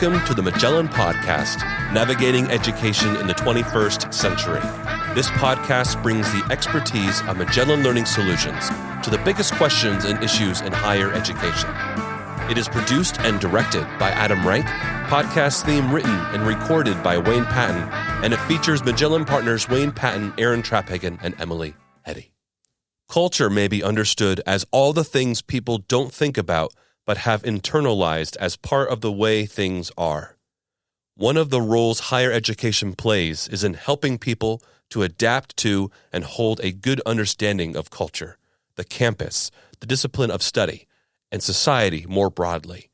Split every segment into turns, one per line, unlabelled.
Welcome to the Magellan Podcast, Navigating Education in the 21st Century. This podcast brings the expertise of Magellan Learning Solutions to the biggest questions and issues in higher education. It is produced and directed by Adam Rank, podcast theme written and recorded by Wayne Patton, and it features Magellan partners Wayne Patton, Aaron Traphagen, and Emily Eddy. Culture may be understood as all the things people don't think about but have internalized as part of the way things are. One of the roles higher education plays is in helping people to adapt to and hold a good understanding of culture, the campus, the discipline of study, and society more broadly.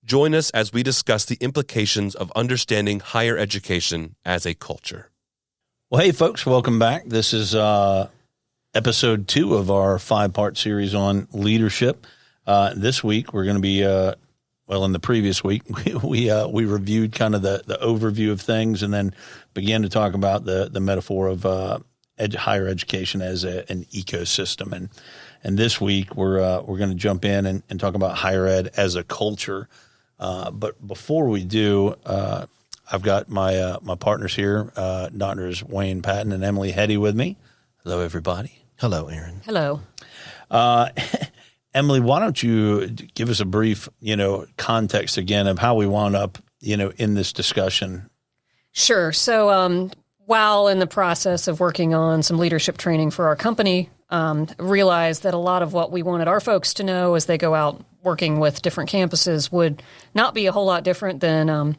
Join us as we discuss the implications of understanding higher education as a culture.
Well, hey, folks, welcome back. This is episode 2 of our 5-part series on leadership. This week, we're going to be, in the previous week, we reviewed kind of the overview of things and then began to talk about the metaphor of higher education as an ecosystem. And this week, we're going to jump in and talk about higher ed as a culture. But before we do, I've got my partners here, Drs. Wayne Patton and Emily Eddy with me. Hello, everybody.
Hello, Aaron.
Hello.
Emily, why don't you give us a brief, context again of how we wound up, in this discussion?
Sure. So while in the process of working on some leadership training for our company, realized that a lot of what we wanted our folks to know as they go out working with different campuses would not be a whole lot different than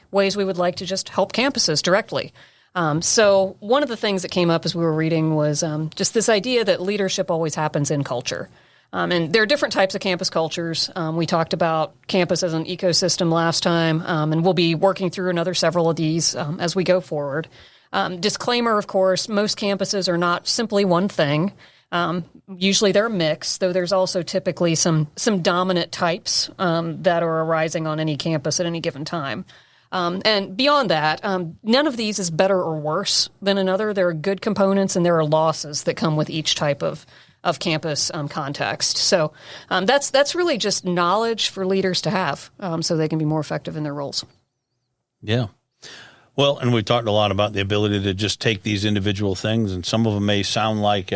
ways we would like to just help campuses directly. So one of the things that came up as we were reading was just this idea that leadership always happens in culture. And there are different types of campus cultures. We talked about campus as an ecosystem last time, and we'll be working through another several of these as we go forward. Disclaimer, of course, most campuses are not simply one thing. Usually they're a mix, though there's also typically some dominant types that are arising on any campus at any given time. And beyond that, none of these is better or worse than another. There are good components and there are losses that come with each type of campus context. So that's really just knowledge for leaders to have so they can be more effective in their roles.
Yeah. Well, and we talked a lot about the ability to just take these individual things, and some of them may sound like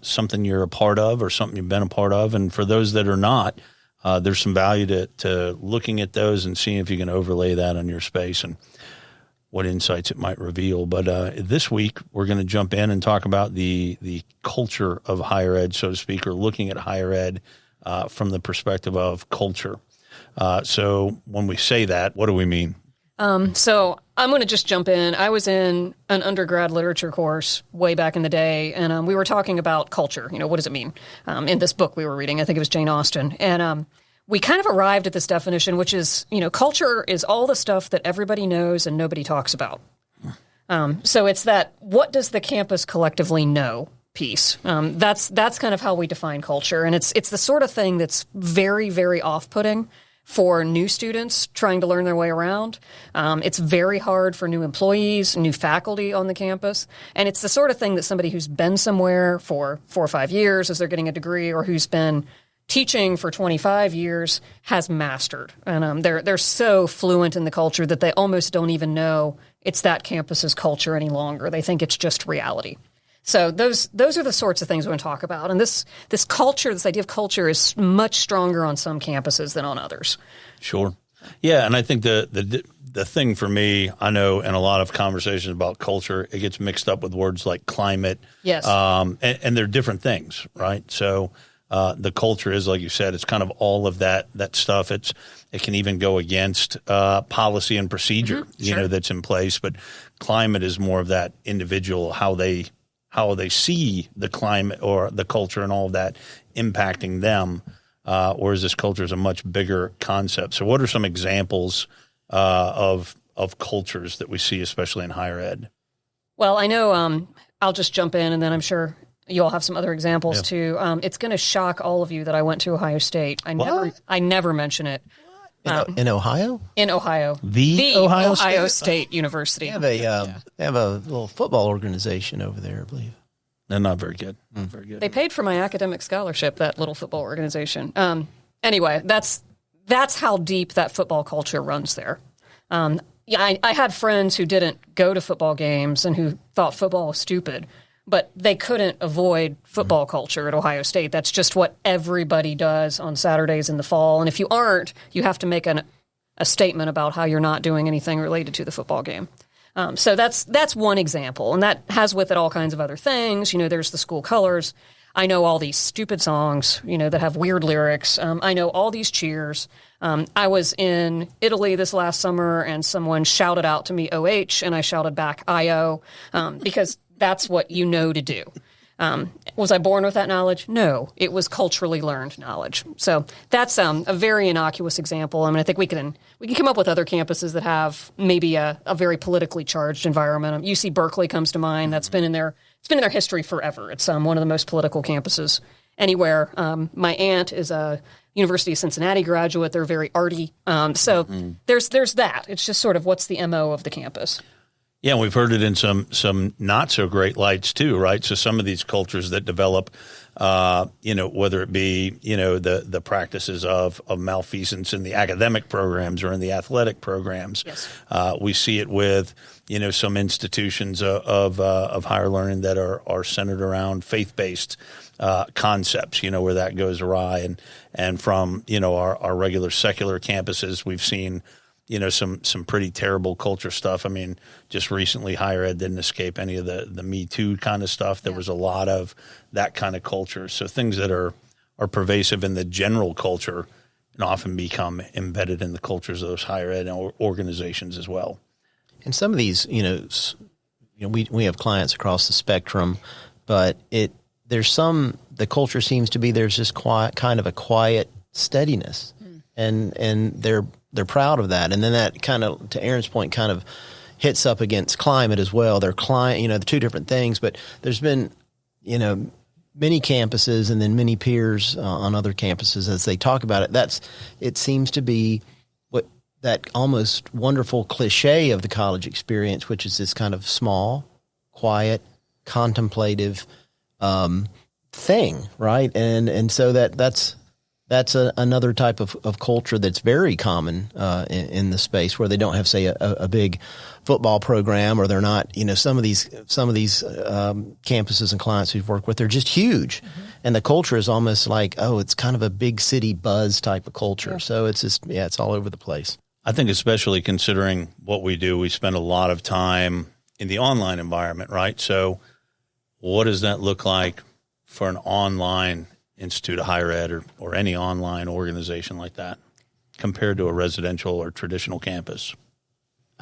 something you're a part of or something you've been a part of. And for those that are not, there's some value to looking at those and seeing if you can overlay that on your space and what insights it might reveal. But this week, we're going to jump in and talk about the culture of higher ed, so to speak, or looking at higher ed from the perspective of culture. So when we say that, what do we mean?
So I'm going to just jump in. I was in an undergrad literature course way back in the day, and we were talking about culture. What does it mean? In this book we were reading, I think it was Jane Austen. And we kind of arrived at this definition, which is, culture is all the stuff that everybody knows and nobody talks about. So it's that what does the campus collectively know piece. That's kind of how we define culture. And it's the sort of thing that's very, very off-putting for new students trying to learn their way around. It's very hard for new employees, new faculty on the campus. And it's the sort of thing that somebody who's been somewhere for 4 or 5 years as they're getting a degree or who's been teaching for 25 years has mastered. And they're so fluent in the culture that they almost don't even know it's that campus's culture any longer. They think it's just reality. So those are the sorts of things we want to talk about. And this culture, this idea of culture is much stronger on some campuses than on others. Sure.
Yeah, and I think the thing for me, I know in a lot of conversations about culture, it gets mixed up with words like climate.
Yes.
And they're different things, right? So the culture is, like you said, it's kind of all of that stuff. It can even go against policy and procedure,
Sure.
That's in place. But climate is more of that individual, how they see the climate or the culture and all of that impacting them, whereas this culture is a much bigger concept. So what are some examples of cultures that we see, especially in higher ed?
Well, I know I'll just jump in, and then I'm sure you all have some other examples too. It's going to shock all of you that I went to Ohio State. I never mention it.
In Ohio?
In Ohio.
The Ohio
State University.
They have a little football organization over there, I believe.
They're not very good. Very good.
They paid for my academic scholarship, that little football organization. Anyway, that's how deep that football culture runs there. Yeah, I had friends who didn't go to football games and who thought football was stupid, but they couldn't avoid football culture at Ohio State. That's just what everybody does on Saturdays in the fall. And if you aren't, you have to make a statement about how you're not doing anything related to the football game. So that's one example, and that has with it all kinds of other things. There's the school colors. I know all these stupid songs, that have weird lyrics. I know all these cheers. I was in Italy this last summer, and someone shouted out to me OH, and I shouted back IO, because that's what to do. Was I born with that knowledge? No, it was culturally learned knowledge. So that's a very innocuous example. I think we can come up with other campuses that have maybe a very politically charged environment. UC Berkeley comes to mind. That's been in their history forever. It's one of the most political campuses anywhere. My aunt is a University of Cincinnati graduate. They're very arty. There's that. It's just sort of what's the MO of the campus.
Yeah, and we've heard it in some not so great lights too, right? So some of these cultures that develop, whether it be the practices of malfeasance in the academic programs or in the athletic programs,
yes.
We see it with some institutions of higher learning that are centered around faith-based concepts, where that goes awry, and from our regular secular campuses, we've seen some pretty terrible culture stuff. Just recently, higher ed didn't escape any of the Me Too kind of stuff. There was a lot of that kind of culture. So things that are pervasive in the general culture and often become embedded in the cultures of those higher ed organizations as well.
And some of these, we have clients across the spectrum, but the culture seems to be there's just kind of a quiet steadiness, and they're proud of that. And then that kind of, to Aaron's point, kind of hits up against climate as well. They're the two different things, but there's been, many campuses and then many peers on other campuses as they talk about it. It seems to be what that almost wonderful cliche of the college experience, which is this kind of small, quiet, contemplative thing, right? And so that's another type of culture that's very common in the space, where they don't have, say, a big football program, or they're not, some of these campuses and clients we've worked with, they're just huge. Mm-hmm. And the culture is almost like, it's kind of a big city buzz type of culture. Yeah. So it's just, it's all over the place.
I think especially considering what we do, we spend a lot of time in the online environment, right? So what does that look like for an online institute of higher ed or any online organization like that compared to a residential or traditional campus?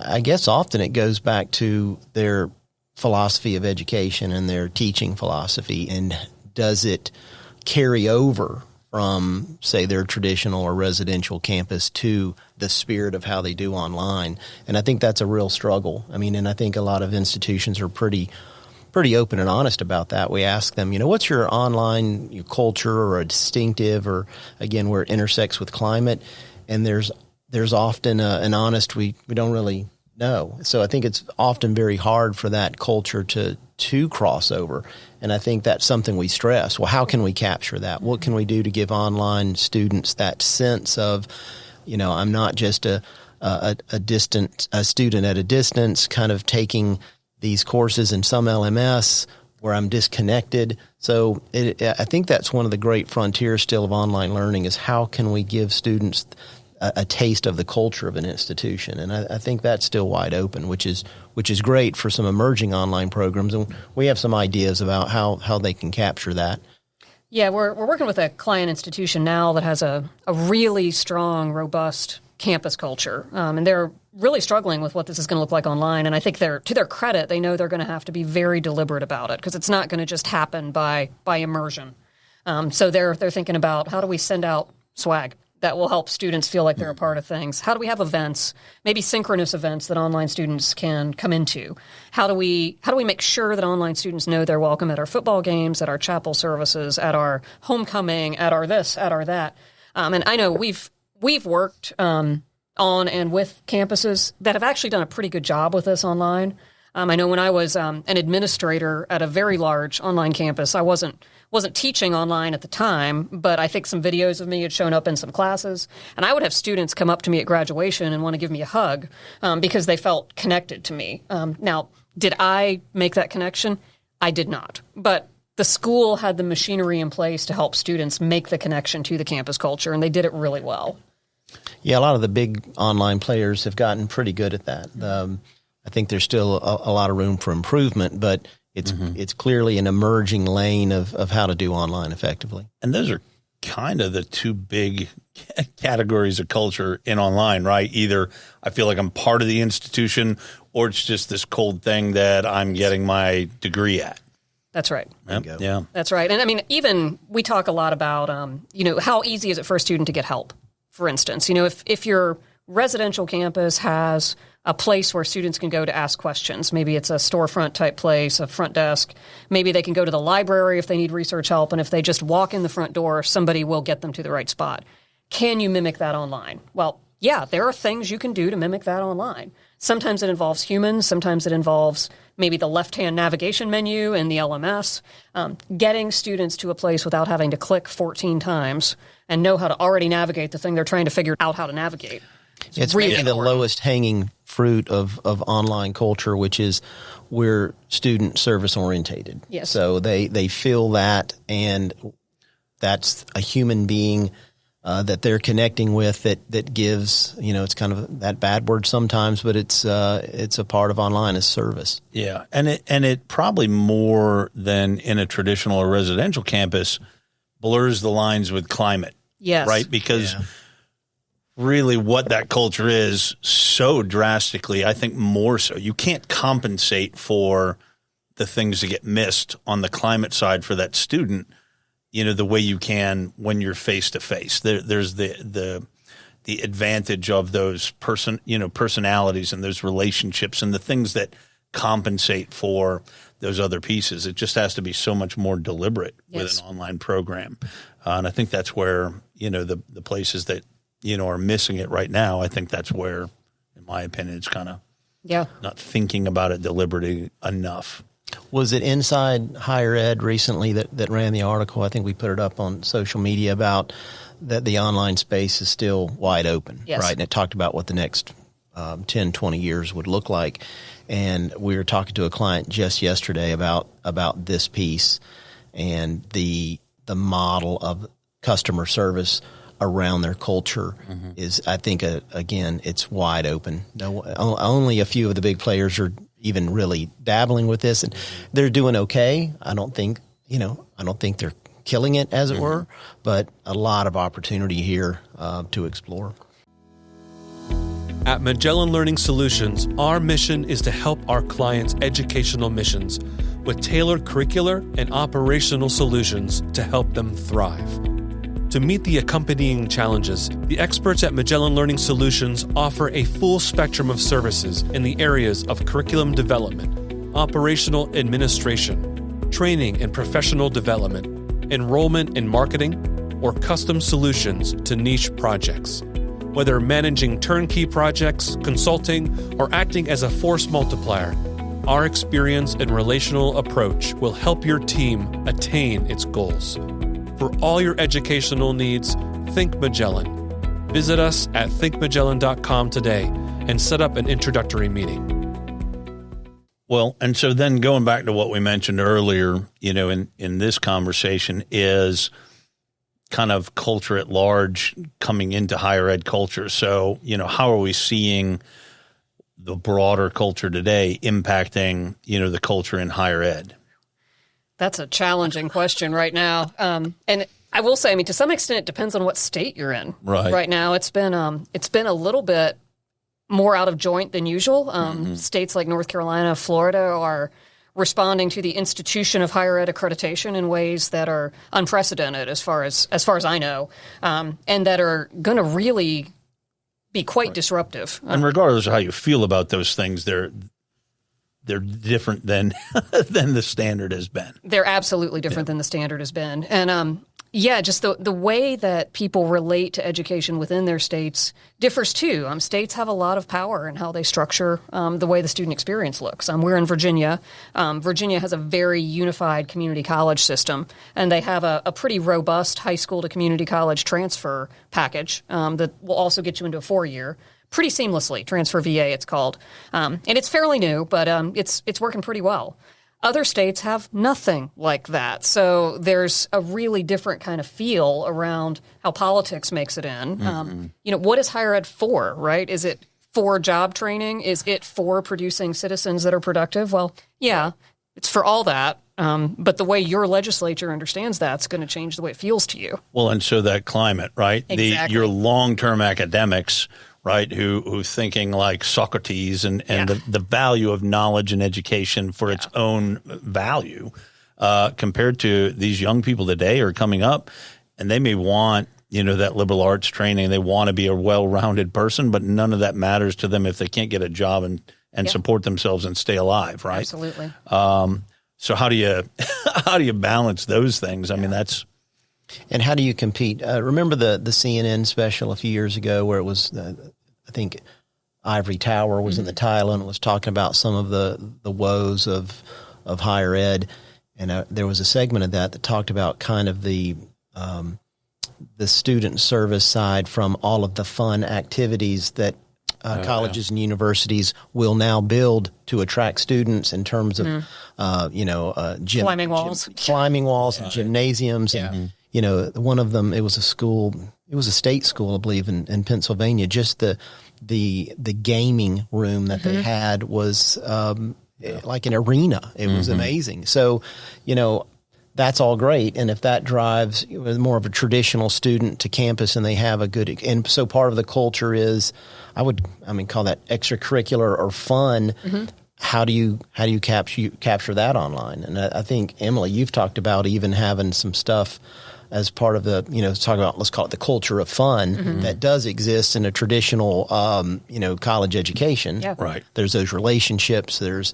I guess often it goes back to their philosophy of education and their teaching philosophy, and does it carry over from, say, their traditional or residential campus to the spirit of how they do online? And I think that's a real struggle. And I think a lot of institutions are pretty open and honest about that. We ask them, what's your online culture or a distinctive, or again, where it intersects with climate? And there's often an honest, we don't really know. So I think it's often very hard for that culture to cross over. And I think that's something we stress. Well, how can we capture that? What can we do to give online students that sense of, I'm not just a student at a distance, kind of taking these courses in some LMS where I'm disconnected. So I think that's one of the great frontiers still of online learning, is how can we give students a taste of the culture of an institution? And I think that's still wide open, which is great for some emerging online programs. And we have some ideas about how they can capture that.
Yeah, we're working with a client institution now that has a really strong, robust campus culture, and they're really struggling with what this is going to look like online. And I think to their credit, they know they're going to have to be very deliberate about it, because it's not going to just happen by immersion. So they're thinking about, how do we send out swag that will help students feel like they're a part of things? How do we have events, maybe synchronous events that online students can come into? How do we make sure that online students know they're welcome at our football games, at our chapel services, at our homecoming, at our this, at our that? And I know we've worked on and with campuses that have actually done a pretty good job with this online. I know when I was an administrator at a very large online campus, I wasn't teaching online at the time, but I think some videos of me had shown up in some classes, and I would have students come up to me at graduation and want to give me a hug because they felt connected to me. Now, did I make that connection? I did not, but the school had the machinery in place to help students make the connection to the campus culture, and they did it really well.
Yeah, a lot of the big online players have gotten pretty good at that. I think there's still a lot of room for improvement, but it's clearly an emerging lane of how to do online effectively.
And those are kind of the two big categories of culture in online, right? Either I feel like I'm part of the institution, or it's just this cold thing that I'm getting my degree at.
That's right.
Yep. Yeah,
that's right. And I mean, even we talk a lot about, how easy is it for a student to get help? For instance, if your residential campus has a place where students can go to ask questions, maybe it's a storefront type place, a front desk, maybe they can go to the library if they need research help, and if they just walk in the front door, somebody will get them to the right spot. Can you mimic that online? Well, yeah, there are things you can do to mimic that online. Sometimes it involves humans. Sometimes it involves maybe the left-hand navigation menu in the LMS, getting students to a place without having to click 14 times and know how to already navigate the thing they're trying to figure out how to navigate.
It's really the lowest hanging fruit of online culture, which is we're student service orientated.
Yes.
So they feel that, and that's a human being that they're connecting with that gives, it's kind of that bad word sometimes, but it's a part of online as service.
Yeah. And it probably more than in a traditional or residential campus blurs the lines with climate.
Yes.
Right? Because really what that culture is so drastically, I think more so. You can't compensate for the things that get missed on the climate side for that student, the way you can when you're face to face. There's the advantage of those personalities and those relationships and the things that compensate for those other pieces. It just has to be so much more deliberate with an online program. And I think that's where, the places that, are missing it right now. I think that's where, in my opinion, it's kind of not thinking about it deliberately enough.
Was it Inside Higher Ed recently that ran the article? I think we put it up on social media about that the online space is still wide open, right? And it talked about what the next 10, 20 years would look like. And we were talking to a client just yesterday about this piece and the model of customer service around their culture is, I think, again, it's wide open. No, only a few of the big players are even really dabbling with this, and they're doing okay. I don't think they're killing it, as it were, but a lot of opportunity here to explore.
At Magellan Learning Solutions, our mission is to help our clients' educational missions with tailored curricular and operational solutions to help them thrive. To meet the accompanying challenges, the experts at Magellan Learning Solutions offer a full spectrum of services in the areas of curriculum development, operational administration, training and professional development, enrollment and marketing, or custom solutions to niche projects. Whether managing turnkey projects, consulting, or acting as a force multiplier, our experience and relational approach will help your team attain its goals. For all your educational needs, think Magellan. Visit us at thinkmagellan.com today and set up an introductory meeting.
Well, and so then going back to what we mentioned earlier, in this conversation is kind of culture at large coming into higher ed culture. So, how are we seeing the broader culture today impacting, the culture in higher ed?
That's a challenging question right now. And I will say, to some extent, it depends on what state you're in. Right now, it's been a little bit more out of joint than usual. States like North Carolina, Florida are responding to the institution of higher ed accreditation in ways that are unprecedented as far as I know, and that are going to really be quite disruptive.
And regardless of how you feel about those things, they're different than the standard has been.
They're absolutely different than the standard has been. And Yeah, just the way that people relate to education within their states differs too. States have a lot of power in how they structure the way the student experience looks. We're in Virginia. Virginia has a very unified community college system, and they have a pretty robust high school to community college transfer package that will also get you into a 4-year. Pretty seamlessly, Transfer VA it's called. And it's fairly new, but it's working pretty well. Other states have nothing like that. So there's a really different kind of feel around how politics makes it in. What is higher ed for, right? Is it for job training? Is it for producing citizens that are productive? Well, yeah, it's for all that. But the way your legislature understands that's going to change the way it feels to you.
Well, and so that climate, right?
Exactly.
Your long-term academics, right, who thinking like Socrates and the value of knowledge and education for its own value compared to these young people today are coming up, and they may want, that liberal arts training. They want to be a well-rounded person, but none of that matters to them if they can't get a job and support themselves and stay alive, right?
Absolutely.
So how do you balance those things? I mean, that's...
And how do you compete? Remember the CNN special a few years ago where it was, I think, Ivory Tower was in the title and was talking about some of the woes of higher ed. And there was a segment of that talked about kind of the student service side from all of the fun activities that colleges and universities will now build to attract students in terms of,
climbing walls,
and gymnasiums. And, one of them, it was a state school, I believe, in Pennsylvania. Just the gaming room that they had was like an arena. It was amazing. So, that's all great. And if that drives more of a traditional student to campus and they have a good, and so part of the culture is, call that extracurricular or fun. How do you capture that online? And I think, Emily, you've talked about even having some stuff as part of the, talk about, let's call it the culture of fun that does exist in a traditional, college education.
Yeah.
Right.
There's those relationships. There's,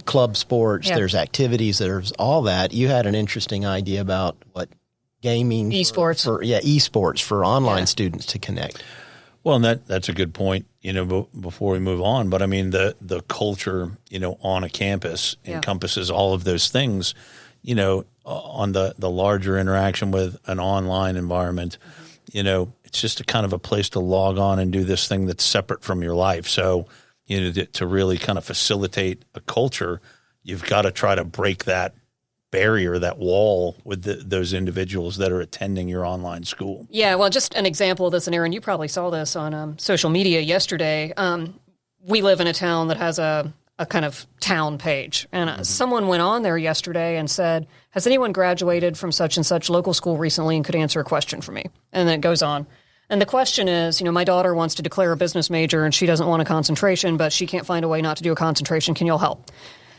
club sports.
Yeah.
There's activities. There's all that. You had an interesting idea about what gaming,
esports,
esports for online students to connect.
Well, and that's a good point, before we move on. But I mean, the culture, on a campus encompasses all of those things, on the larger interaction with an online environment, it's just a kind of a place to log on and do this thing that's separate from your life. So, to really kind of facilitate a culture, you've got to try to break that barrier, that wall with those individuals that are attending your online school.
Yeah, well, just an example of this, and Aaron, you probably saw this on social media yesterday. We live in a town that has a kind of town page, and someone went on there yesterday and said, has anyone graduated from such and such local school recently and could answer a question for me? And then it goes on. And the question is, my daughter wants to declare a business major and she doesn't want a concentration, but she can't find a way not to do a concentration. Can you all help?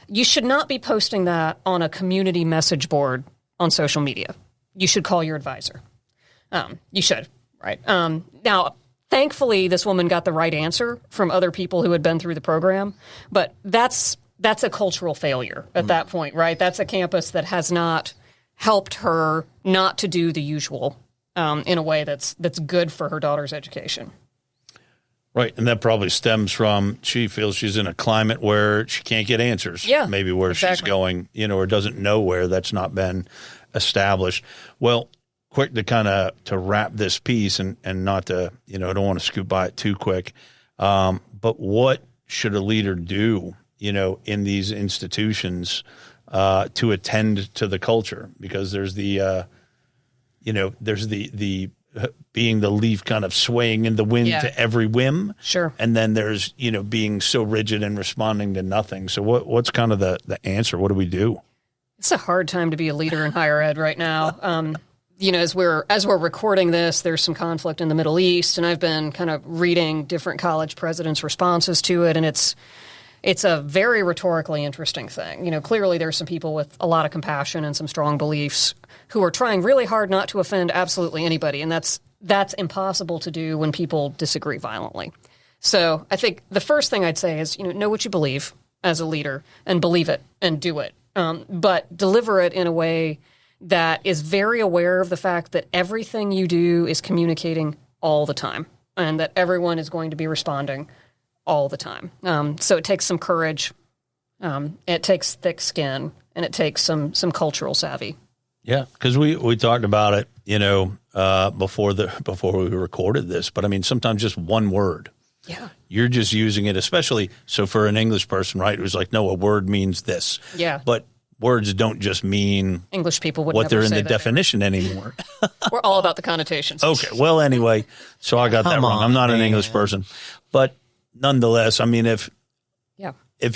You should not be posting that on a community message board on social media. You should call your advisor. You should, right? Now, thankfully, this woman got the right answer from other people who had been through the program, but that's a cultural failure at that point, right? That's a campus that has not helped her not to do the usual in a way that's good for her daughter's education.
Right, and that probably stems from she feels she's in a climate where she can't get answers.
Yeah,
maybe where she's going, or doesn't know where. That's not been established. Well, quick to wrap this piece and not to, I don't want to scoot by it too quick. But what should a leader do, in these institutions to attend to the culture? Because there's the being the leaf kind of swaying in the wind to every whim.
Sure.
And then there's, being so rigid and responding to nothing. So what's kind of the answer? What do we do?
It's a hard time to be a leader in higher ed right now. As we're recording this, there's some conflict in the Middle East, and I've been kind of reading different college presidents' responses to it, and it's a very rhetorically interesting thing. Clearly there's some people with a lot of compassion and some strong beliefs who are trying really hard not to offend absolutely anybody, and that's impossible to do when people disagree violently. So I think the first thing I'd say is, know what you believe as a leader and believe it and do it, but deliver it in a way that is very aware of the fact that everything you do is communicating all the time and that everyone is going to be responding all the time. So it takes some courage, it takes thick skin, and it takes some cultural savvy.
Yeah, because we talked about it, before we recorded this. But I mean, sometimes just one word.
Yeah.
You're just using it, especially so for an English person, right? Who's like, no, a word means this.
Yeah.
But words don't just mean
English people would
what
never
they're in
say
the
that
definition anymore.
We're all about the connotations.
Okay. Well, anyway, so I got that wrong. I'm not an English person, but nonetheless, I mean, if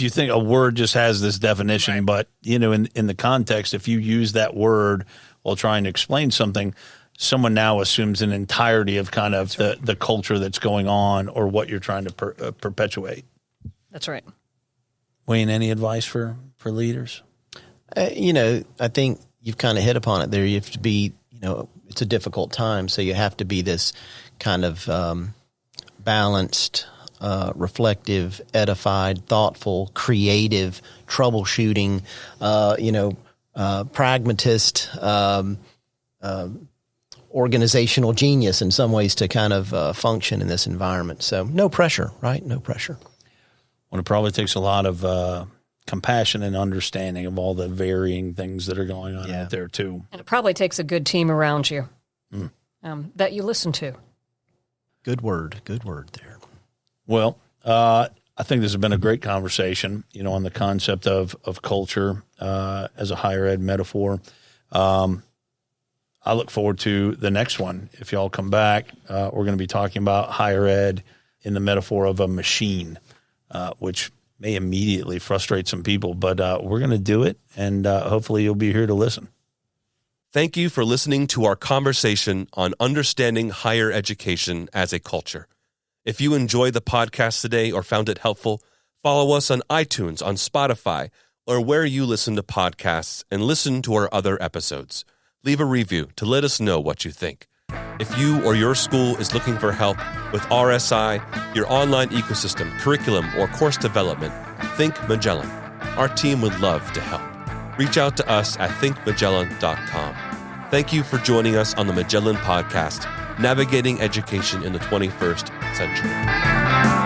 you think a word just has this definition,
Right.
but in the context, if you use that word while trying to explain something, someone now assumes an entirety of kind of the culture that's going on or what you're trying to perpetuate.
That's right.
Wayne, any advice for leaders?
I think you've kind of hit upon it there. You have to be, it's a difficult time. So you have to be this kind of balanced, reflective, edified, thoughtful, creative, troubleshooting, pragmatist, organizational genius in some ways to kind of function in this environment. So no pressure, right? No pressure.
Well, it probably takes a lot of compassion and understanding of all the varying things that are going on out there too.
And it probably takes a good team around you that you listen to.
Good word there.
Well, I think this has been a great conversation, on the concept of culture as a higher ed metaphor. I look forward to the next one. If y'all come back, we're going to be talking about higher ed in the metaphor of a machine, which may immediately frustrate some people, but we're going to do it, and hopefully you'll be here to listen.
Thank you for listening to our conversation on understanding higher education as a culture. If you enjoyed the podcast today or found it helpful, follow us on iTunes, on Spotify, or where you listen to podcasts, and listen to our other episodes. Leave a review to let us know what you think. If you or your school is looking for help with RSI, your online ecosystem, curriculum, or course development, think Magellan. Our team would love to help. Reach out to us at thinkmagellan.com. Thank you for joining us on the Magellan Podcast, Navigating Education in the 21st Century.